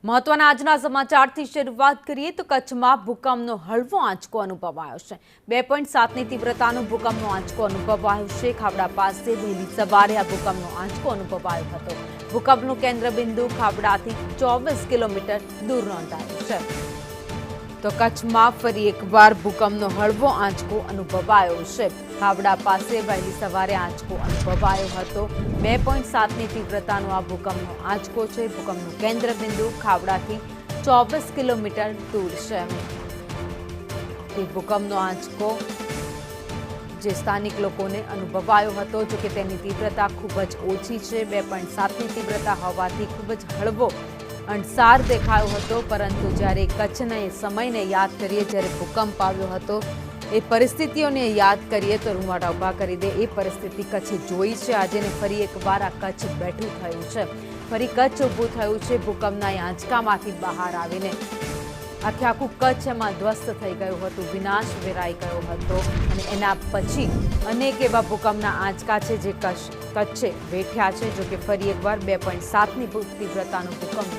મહત્વના આજના સમાચારથી શરૂઆત કરીએ તો કચ્છમાં ભૂકંપનો હળવો આંચકો અનુભવાયો છે। 2.7ની તીવ્રતાનો ભૂકંપનો આંચકો અનુભવાયો છે। ખાવડા પાસે વહેલી સવારે આ ભૂકંપનો આંચકો અનુભવાયો હતો। ભૂકંપનું કેન્દ્રબિંદુ ખાવડાથી 24 કિલોમીટર દૂર નોંધાયું છે। તો કચ્છમાં ફરી એકવાર ભૂકંપનો હળવો આંચકો અનુભવાયો છે। ખાવડા પાસે વહેલી સવારે આંચકો અનુભવાયો હતો। 2.7ની તીવ્રતાનો આ ભૂકંપનો આંચકો છે। ભૂકંપનું કેન્દ્રબિંદુ ખાવડાથી 24 કિલોમીટર દૂર છે। એ ભૂકંપનો આંચકો જે સ્થાનિક લોકોને અનુભવાયો હતો, જો કે તેની તીવ્રતા ખૂબ જ ઓછી છે। 2.7ની તીવ્રતા હોવાથી ખૂબ જ હળવો અણસાર દેખાયો હતો, પરંતુ જ્યારે કચ્છના એ સમયને યાદ કરીએ, જ્યારે ભૂકંપ આવ્યો હતો એ પરિસ્થિતિઓને યાદ કરીએ તો રૂંવાટા ઊભા કરી દે એ પરિસ્થિતિ કચ્છે જોઈ છે। આજે ને ફરી એકવાર આ કચ્છ બેઠું થયું છે, ફરી કચ્છ ઊભું થયું છે। ભૂકંપના એ આંચકામાંથી બહાર આવીને આખું કચ્છ એમાં ધ્વસ્ત થઈ ગયું હતું, વિનાશ વેરાઈ ગયો હતો અને એના પછી અનેક એવા ભૂકંપના આંચકા છે જે કચ્છે વેઠ્યા છે। જો કે ફરી એકવાર 2.7ની તીવ્રતાનો ભૂકંપ